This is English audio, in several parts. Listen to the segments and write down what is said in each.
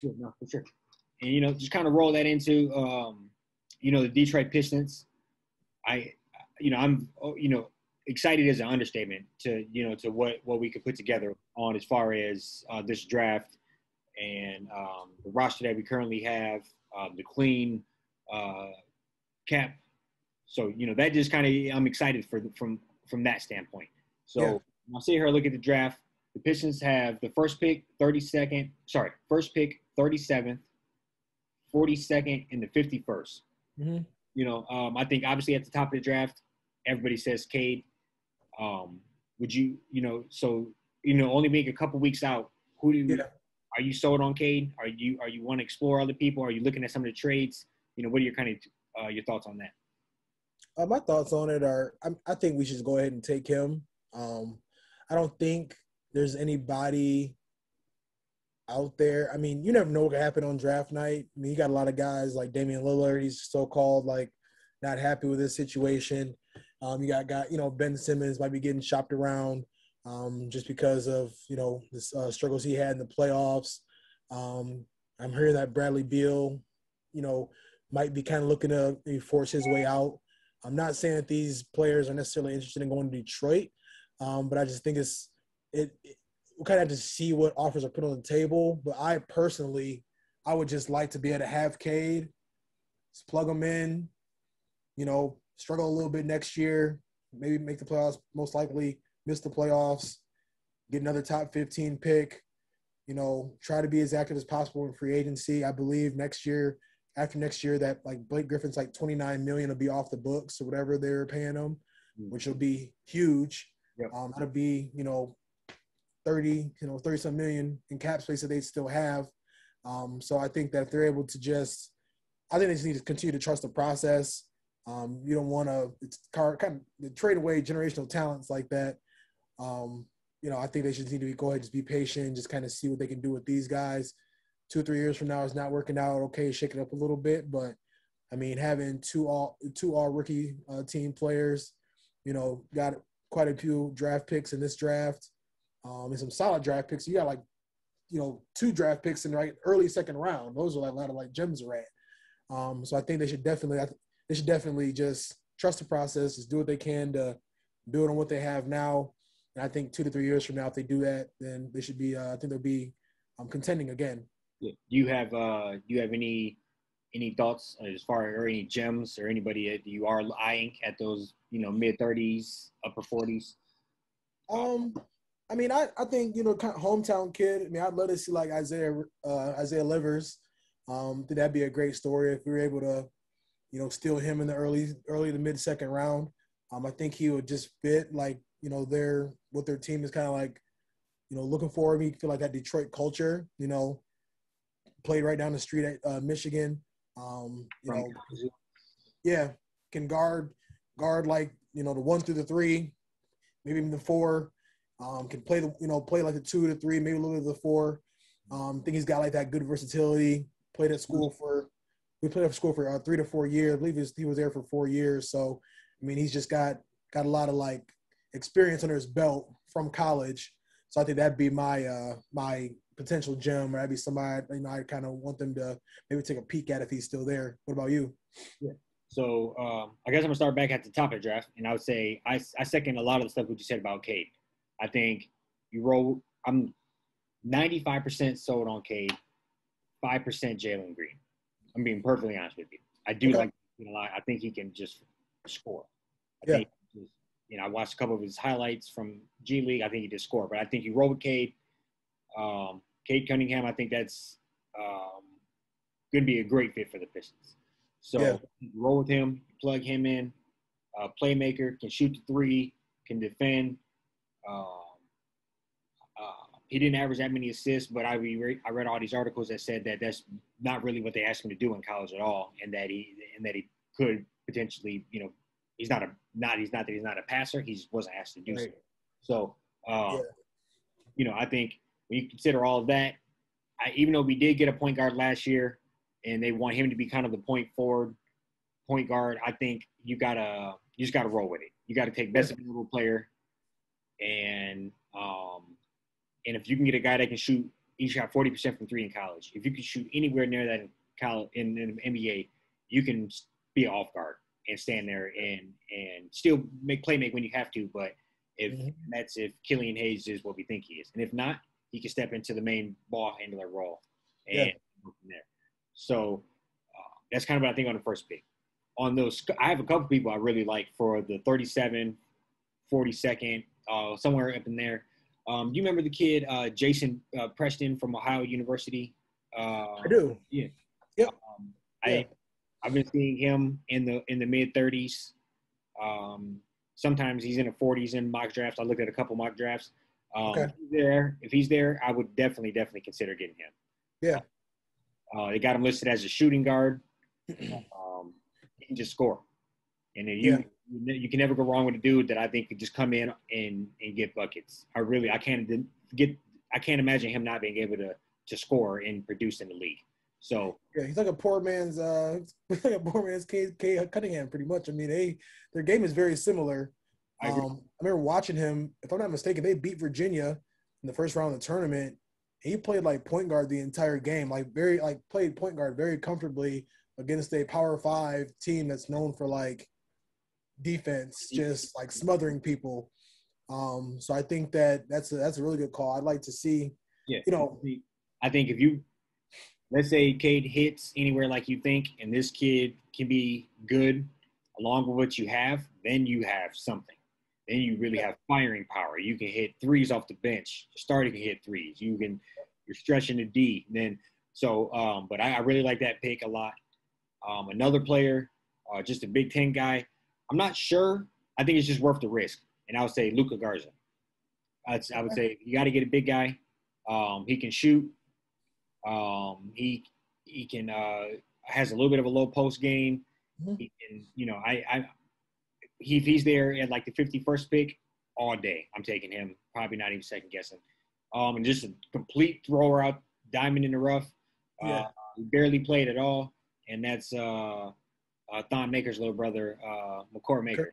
Yeah, no, for sure. And just kind of roll that into the Detroit Pistons. I, I'm excited is an understatement to what we could put together on as far as this draft and the roster that we currently have, the clean cap. So that just kind of I'm excited from that standpoint. Yeah, So I'll sit here and look at the draft. The Pistons have the first pick, 32nd. Sorry, first pick, 37th, 42nd, and the 51st. hmm I think obviously at the top of the draft, everybody says Cade. Would only being a couple weeks out, yeah. are you sold on Cade? Are you want to explore other people? Are you looking at some of the trades? What are your your thoughts on that? My thoughts on it are, I think we should go ahead and take him. I don't think there's anybody out there. I mean, you never know what could happen on draft night. I mean, you got a lot of guys like Damian Lillard. He's so-called like not happy with his situation. You got Ben Simmons might be getting shopped around just because of this struggles he had in the playoffs. I'm hearing that Bradley Beal, you know, might be kind of looking to force his way out. I'm not saying that these players are necessarily interested in going to Detroit, but I just think we kind of have to see what offers are put on the table. But I would just like to be able to have Cade, just plug him in, struggle a little bit next year, maybe make the playoffs, most likely miss the playoffs, get another top 15 pick, try to be as active as possible in free agency. I believe after next year, that like Blake Griffin's like $29 million will be off the books or whatever they're paying him, which will be huge. Yep. That'll be, 30 some million in cap space that they still have. So I think that if they're able to I think they just need to continue to trust the process. You don't want to kind of trade away generational talents like that. I think they should need to go ahead and just be patient, just kind of see what they can do with these guys. 2 or 3 years from now is not working out. Okay, shake it up a little bit, but I mean, having two all rookie team players, got quite a few draft picks in this draft, and some solid draft picks. You got like, 2 draft picks in the early second round. Those are like a lot of like gems are at. So I think they should definitely just trust the process, just do what they can to build on what they have now. And I think 2 to 3 years from now, if they do that, then they should be. I think they'll be contending again. Yeah. Do you have any thoughts as far or any gems or anybody that you are eyeing at those mid-30s, upper 40s? I mean, I think kind of hometown kid. I mean, I'd love to see like Isaiah Livers. Think that'd be a great story if we were able to, steal him in the early to mid second round. I think he would just fit like what their team is kind of like, looking for. Me feel like that Detroit culture. Played right down the street at Michigan. Yeah, can guard like the 1 through the 3, maybe even the 4. Can play like the 2 to 3, maybe a little bit of the 4. Think he's got like that good versatility. We played at school for 3 to 4 years. I believe he was there for 4 years. So I mean, he's just got a lot of like experience under his belt from college. So I think that'd be my my potential gem, or that'd be somebody I kind of want them to maybe take a peek at if he's still there. What about you? Yeah. So I guess I'm gonna start back at the top of the draft, and I would say I second a lot of the stuff what you said about Cade. I think I'm 95% sold on Cade, 5% Jalen Green. I'm being perfectly honest with you. I do like him a lot. I think he can just score. I think I watched a couple of his highlights from G League. I think he did score, but I think you roll with Cade. Cade Cunningham, I think that's going to be a great fit for the Pistons. So you roll with him, plug him in. Playmaker, can shoot the 3, can defend. He didn't average that many assists, but I read all these articles that said that that's not really what they asked him to do in college at all, and that he could potentially, he's not a passer. He just wasn't asked to do so. So, I think when you consider all of that, even though we did get a point guard last year, and they want him to be kind of the point guard, I think you just gotta roll with it. You got to take best available player, and if you can get a guy that can shoot he shot 40% from three in college. If you can shoot anywhere near that in college in the NBA, you can be off guard and stand there and still make when you have to. But if Killian Hayes is what we think he is, and if not, he can step into the main ball handler role and go from there. So that's kind of what I think on the first pick. On those, I have a couple people I really like for the 37, 42nd, somewhere up in there. Do you remember the kid Jason Preston from Ohio University? I do. Yeah. Yep. I've been seeing him in the mid 30s. Sometimes he's in the 40s in mock drafts. I looked at a couple mock drafts. If he's there, I would definitely consider getting him. Yeah. They got him listed as a shooting guard. He can just score, and then you can never go wrong with a dude that I think could just come in and get buckets. I can't imagine him not being able to score and produce in the league. So he's like a poor man's Cade Cunningham, pretty much. I mean, their game is very similar. I remember watching him. If I'm not mistaken, they beat Virginia in the first round of the tournament. He played like point guard the entire game, played point guard very comfortably against a Power 5 team that's known for like defense, just like smothering people. So I think that's a really good call. I'd like to see. Yeah, I think if you let's say Cade hits anywhere like you think, and this kid can be good along with what you have, then you have something. Then you really have firing power. You can hit threes off the bench. Starting to hit threes. You're stretching the D. But I really like that pick a lot. Another player, just a Big Ten guy. I'm not sure. I think it's just worth the risk. And I would say Luka Garza. I would say you got to get a big guy. He can shoot. He can has a little bit of a low post game. He can, if he's there at like the 51st pick all day, I'm taking him. Probably not even second guessing. And just a complete thrower out, diamond in the rough. Barely played at all, and that's Thon Maker's little brother, Makuk Maker.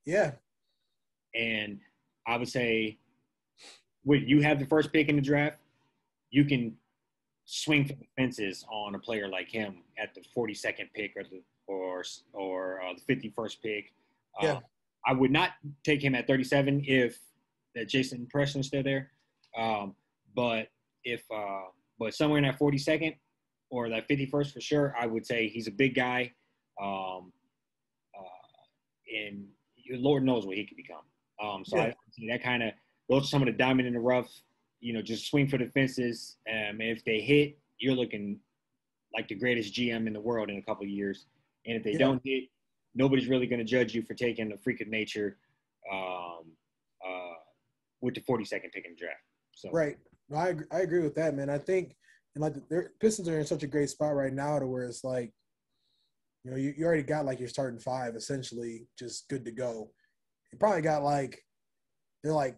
Yeah. And I would say, when you have the first pick in the draft, you can swing for the fences on a player like him at the 42nd pick or the 51st pick. I would not take him at 37 if that Jason Preston's still there. But somewhere in that 42nd or that 51st for sure, I would say he's a big guy. And Lord knows what he could become. I see that kind of, those are some of the diamond in the rough, just swing for the fences. And if they hit, you're looking like the greatest GM in the world in a couple of years. And if they don't hit, nobody's really going to judge you for taking a freak of nature with the 42nd pick in the draft. So. Right. No, I agree with that, man. I think, and like the Pistons are in such a great spot right now to where it's like, you already got like your starting five essentially just good to go. You probably got they're like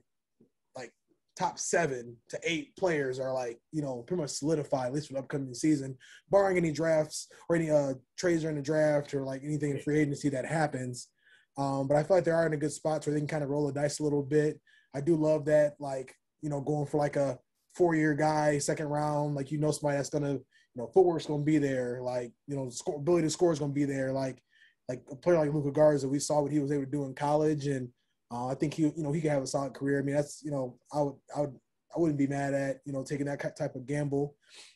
top 7 to 8 players are pretty much solidified, at least for the upcoming season, barring any drafts or any trades during the draft or like anything in free agency that happens. But I feel like they are in a good spot where they can kind of roll the dice a little bit. I do love that, going for like a 4-year guy, second round, somebody that's going to, footwork's going to be there. Ability to score is going to be there. Like a player like Luka Garza, we saw what he was able to do in college. And I think he could have a solid career. I mean, that's, I wouldn't be mad at, taking that type of gamble.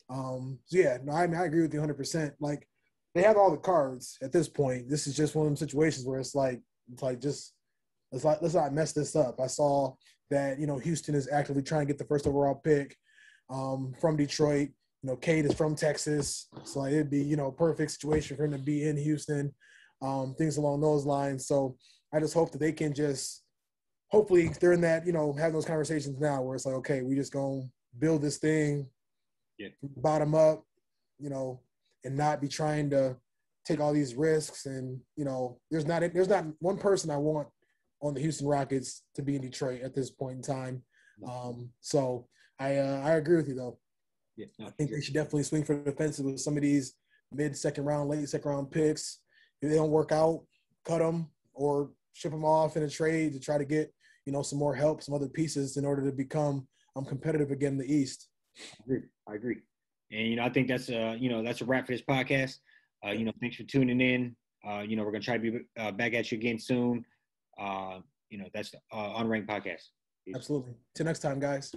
I agree with you 100%. Like, they have all the cards at this point. This is just one of them situations where let's not mess this up. I saw that, Houston is actively trying to get the first overall pick from Detroit. Cade is from Texas, so it'd be, perfect situation for him to be in Houston, things along those lines. So I just hope that they can hopefully they're in that, having those conversations now where it's like, okay, we just gonna build this thing bottom up, and not be trying to take all these risks. And, there's not one person I want on the Houston Rockets to be in Detroit at this point in time. So I agree with you though. Yeah, no, I think they should definitely swing for the fences with some of these mid-second round, late second round picks. If they don't work out, cut them or ship them off in a trade to try to get, some more help, some other pieces in order to become competitive again in the East. I agree. And I think that's that's a wrap for this podcast. Thanks for tuning in. We're gonna try to be back at you again soon. That's the Unranked Podcast. Peace. Absolutely. Till next time, guys.